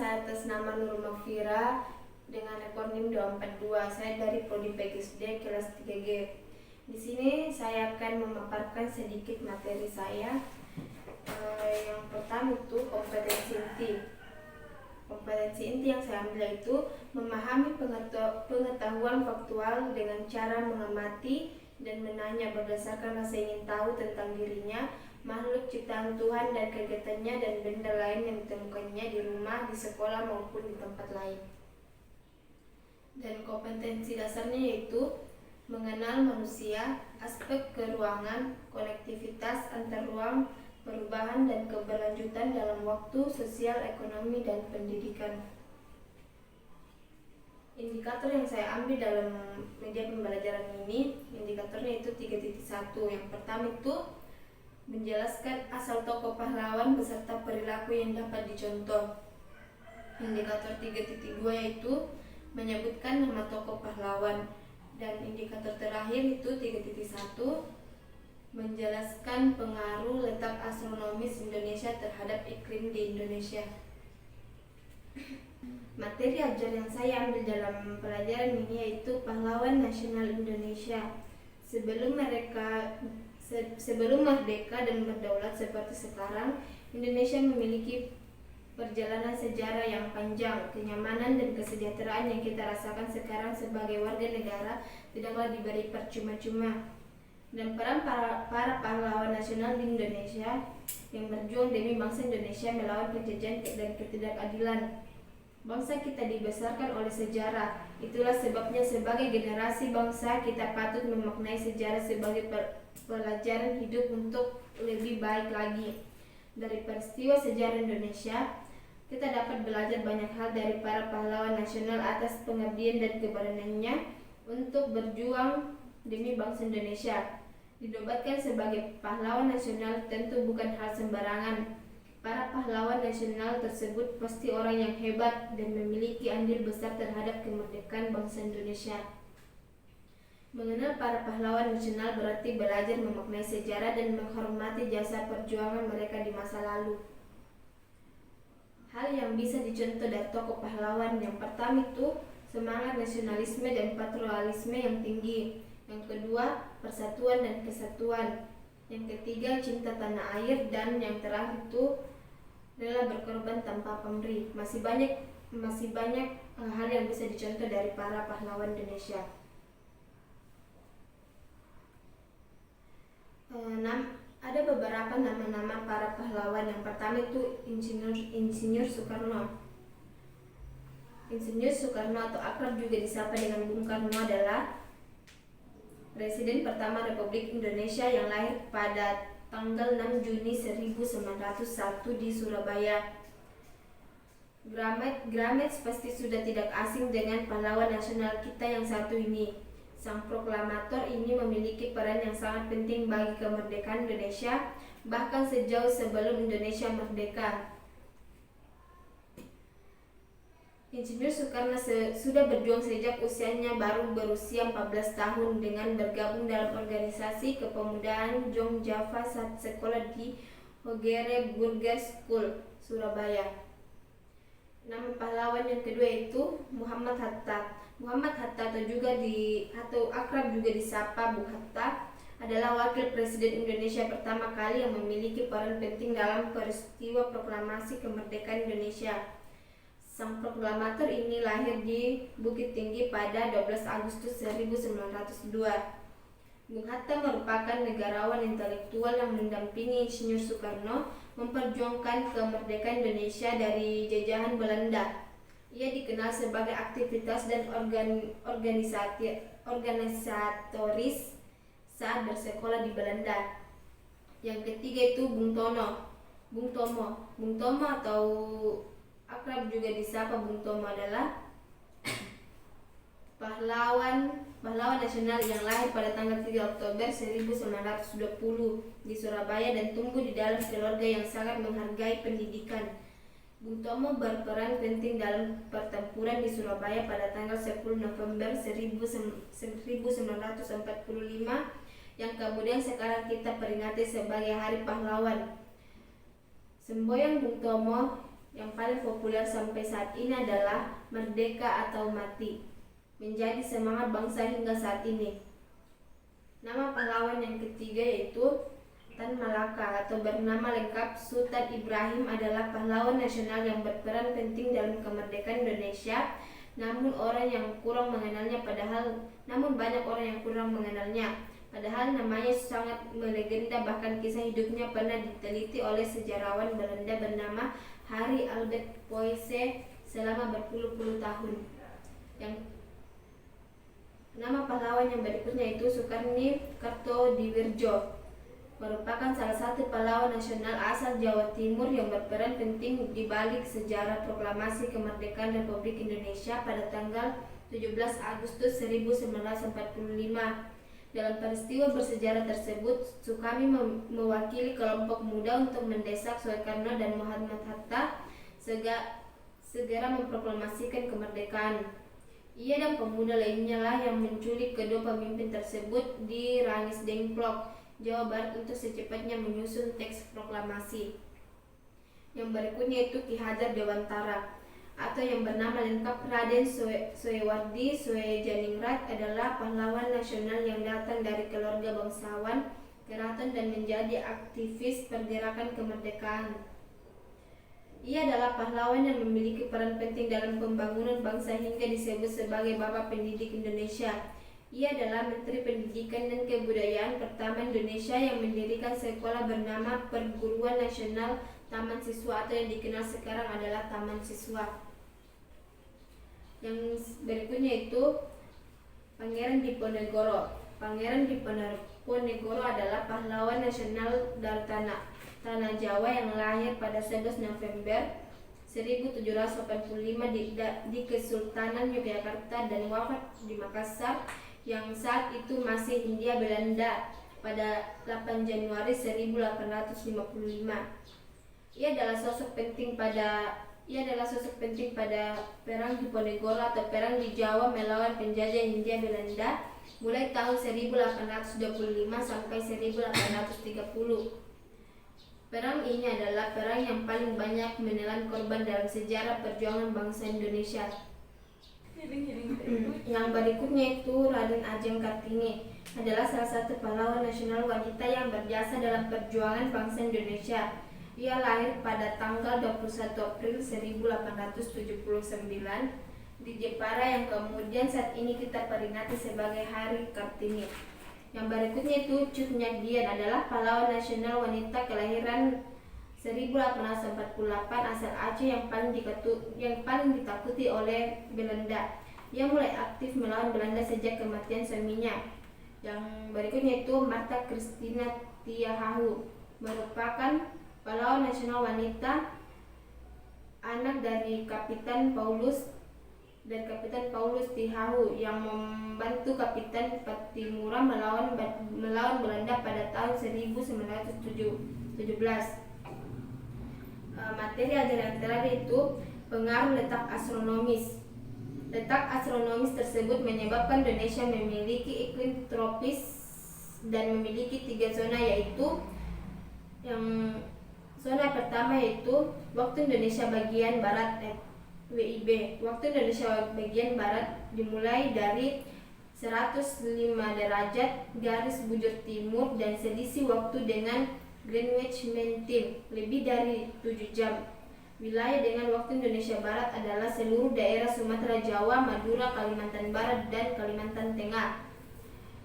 saya atas nama Nur Mafira dengan rekor NIM 242. Saya dari Prodi PGSD kelas 3G. Di sini saya akan memaparkan sedikit materi saya. Yang pertama itu kompetensi inti. Kompetensi inti yang saya ambil itu memahami pengetahuan faktual dengan cara mengamati dan menanya berdasarkan rasa ingin tahu tentang dirinya, makhluk ciptaan Tuhan dan kegiatannya dan benda lain yang ditemukannya di rumah, di sekolah maupun di tempat lain. Dan kompetensi dasarnya yaitu mengenal manusia, aspek keruangan, konektivitas antar ruang, perubahan dan keberlanjutan dalam waktu, sosial, ekonomi, dan pendidikan. Indikator yang saya ambil dalam media pembelajaran ini, indikatornya itu 3.1. Yang pertama itu menjelaskan asal tokoh pahlawan beserta perilaku yang dapat dicontoh. Indikator 3.2 yaitu menyebutkan nama tokoh pahlawan. Dan indikator terakhir itu 3.1 menjelaskan pengaruh letak astronomis Indonesia terhadap iklim di Indonesia. Materi ajar yang saya ambil dalam pelajaran ini yaitu pahlawan nasional Indonesia. Sebelum merdeka dan berdaulat seperti sekarang, Indonesia memiliki perjalanan sejarah yang panjang. Kenyamanan dan kesejahteraan yang kita rasakan sekarang sebagai warga negara tidaklah diberi percuma-cuma. Dan peran para pahlawan nasional di Indonesia yang berjuang demi bangsa Indonesia melawan penjajahan dan ketidakadilan. Bangsa kita dibesarkan oleh sejarah. Itulah sebabnya sebagai generasi bangsa kita patut memaknai sejarah sebagai pelajaran hidup untuk lebih baik lagi. Dari peristiwa sejarah Indonesia, kita dapat belajar banyak hal dari para pahlawan nasional atas pengabdian dan keberaniannya untuk berjuang demi bangsa Indonesia. Dinobatkan sebagai pahlawan nasional tentu bukan hal sembarangan. Para pahlawan nasional tersebut pasti orang yang hebat dan memiliki andil besar terhadap kemerdekaan bangsa Indonesia. Mengenal para pahlawan nasional berarti belajar memaknai sejarah dan menghormati jasa perjuangan mereka di masa lalu. Hal yang bisa dicontoh dari tokoh pahlawan yang pertama itu semangat nasionalisme dan patriotisme yang tinggi. Yang kedua, persatuan dan kesatuan. Yang ketiga, cinta tanah air. Dan yang terakhir itu rela berkorban tanpa pamrih. Masih banyak hal yang bisa dicontoh dari para pahlawan Indonesia. Ada beberapa nama-nama para pahlawan. Yang pertama itu Insinyur Soekarno. Insinyur Soekarno atau akrab juga disapa dengan Bung Karno adalah Presiden pertama Republik Indonesia yang lahir pada tanggal 6 Juni 1901 di Surabaya. Gramet pasti sudah tidak asing dengan pahlawan nasional kita yang satu ini. Sang proklamator ini memiliki peran yang sangat penting bagi kemerdekaan Indonesia, bahkan sejauh sebelum Indonesia merdeka. Insinyur Soekarno sudah berjuang sejak usianya baru berusia 14 tahun dengan bergabung dalam organisasi kepemudaan Jong Java saat sekolah di Hogere Burgers School, Surabaya. Nama pahlawan yang kedua itu Muhammad Hatta. Muhammad Hatta atau akrab juga disapa Bung Hatta adalah wakil presiden Indonesia pertama kali yang memiliki peran penting dalam peristiwa proklamasi kemerdekaan Indonesia. Sang proklamator ini lahir di Bukit Tinggi pada 12 Agustus 1902. Bung Hatta merupakan negarawan intelektual yang mendampingi Insinyur Soekarno memperjuangkan kemerdekaan Indonesia dari jajahan Belanda. Ia dikenal sebagai aktivitas dan organisatoris saat bersekolah di Belanda. Yang ketiga itu Bung Tomo atau akrab juga disapa Bung Tomo adalah pahlawan nasional yang lahir pada tanggal 3 Oktober 1920 di Surabaya dan tumbuh di dalam keluarga yang sangat menghargai pendidikan. Bung Tomo berperan penting dalam pertempuran di Surabaya pada tanggal 10 November 1945 yang kemudian sekarang kita peringati sebagai Hari Pahlawan. Semboyan Bung Tomo yang paling populer sampai saat ini adalah Merdeka atau Mati, menjadi semangat bangsa hingga saat ini. Nama pahlawan yang ketiga yaitu Tan Malaka atau bernama lengkap Sultan Ibrahim adalah pahlawan nasional yang berperan penting dalam kemerdekaan Indonesia. Namun banyak orang yang kurang mengenalnya. Padahal namanya sangat melegenda, bahkan kisah hidupnya pernah diteliti oleh sejarawan Belanda bernama Harry Albert Poyse selama berpuluh-puluh tahun. Yang nama pahlawan yang berikutnya itu Sukarni Kartodiwirjo, merupakan salah satu pahlawan nasional asal Jawa Timur yang berperan penting di balik sejarah proklamasi kemerdekaan Republik Indonesia pada tanggal 17 Agustus 1945. Dalam peristiwa bersejarah tersebut, Sukarni mewakili kelompok muda untuk mendesak Soekarno dan Muhammad Hatta segera memproklamasikan kemerdekaan. Ia dan pemuda lainnya lah yang menculik kedua pemimpin tersebut di Rangis Dengklok, Jawa Barat untuk secepatnya menyusun teks proklamasi. Yang berikutnya itu Ki Hajar Dewantara atau yang bernama lengkap Raden Soewardi Soejaningrat adalah pahlawan nasional yang datang dari keluarga bangsawan keraton dan menjadi aktivis pergerakan kemerdekaan. Ia adalah pahlawan yang memiliki peran penting dalam pembangunan bangsa hingga disebut sebagai Bapak Pendidik Indonesia. Ia adalah Menteri Pendidikan dan Kebudayaan pertama Indonesia yang mendirikan sekolah bernama Perguruan Nasional Taman Siswa atau yang dikenal sekarang adalah Taman Siswa. Yang berikutnya itu Pangeran Diponegoro. Pangeran Diponegoro adalah pahlawan nasional dari Tanah Jawa yang lahir pada 11 November 1785 di Kesultanan Yogyakarta dan wafat di Makassar yang saat itu masih Hindia Belanda pada 8 Januari 1855. Ia adalah sosok penting pada Perang Diponegoro atau Perang di Jawa melawan penjajah Hindia Belanda mulai tahun 1825 sampai 1830. Perang ini adalah perang yang paling banyak menelan korban dalam sejarah perjuangan bangsa Indonesia. Yang berikutnya itu Raden Ajeng Kartini adalah salah satu pahlawan nasional wanita yang berjasa dalam perjuangan bangsa Indonesia. Ia lahir pada tanggal 21 April 1879 di Jepara yang kemudian saat ini kita peringati sebagai Hari Kartini. Yang berikutnya itu Cut Nyak Dien adalah pahlawan nasional wanita kelahiran 1848 asal Aceh yang paling ditakuti oleh Belanda. Ia mulai aktif melawan Belanda sejak kematian suaminya. Yang berikutnya itu Martha Christina Tiahahu, merupakan pahlawan nasional wanita, anak dari Kapitan Paulus Tiahahu yang membantu Kapitan Patimura melawan Belanda pada tahun 1917. Materi ajaran terakhir itu pengaruh letak astronomis. Letak astronomis tersebut menyebabkan Indonesia memiliki iklim tropis dan memiliki 3 zona, yaitu yang zona pertama yaitu waktu Indonesia bagian barat WIB. Waktu Indonesia bagian barat dimulai dari 105 derajat garis bujur timur dan selisih waktu dengan Greenwich Mean Time lebih dari 7 jam. Wilayah dengan waktu Indonesia Barat adalah seluruh daerah Sumatera, Jawa, Madura, Kalimantan Barat, dan Kalimantan Tengah.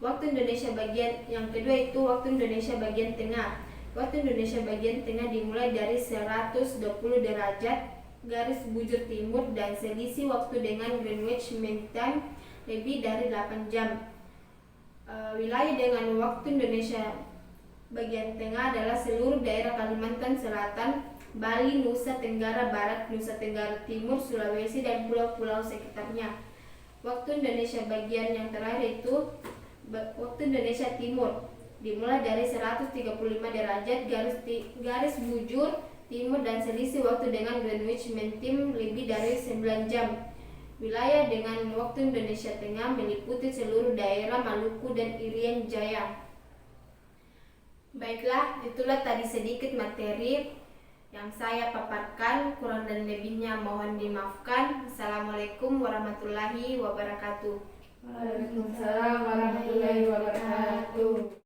Waktu Indonesia bagian yang kedua itu waktu Indonesia bagian tengah. Waktu Indonesia bagian tengah dimulai dari 120 derajat garis bujur timur dan selisih waktu dengan Greenwich Mean Time lebih dari 8 jam. Wilayah dengan waktu Indonesia bagian tengah adalah seluruh daerah Kalimantan Selatan, Bali, Nusa Tenggara Barat, Nusa Tenggara Timur, Sulawesi, dan pulau-pulau sekitarnya. Waktu Indonesia bagian yang terakhir itu waktu Indonesia Timur dimulai dari 135 derajat garis bujur timur dan selisih waktu dengan Greenwich Mean Time lebih dari 9 jam. Wilayah dengan waktu Indonesia Tengah meliputi seluruh daerah Maluku dan Irian Jaya. Baiklah, itulah tadi sedikit materi yang saya paparkan. Kurang dan lebihnya mohon dimaafkan. Assalamualaikum warahmatullahi wabarakatuh. Waalaikumsalam warahmatullahi wabarakatuh.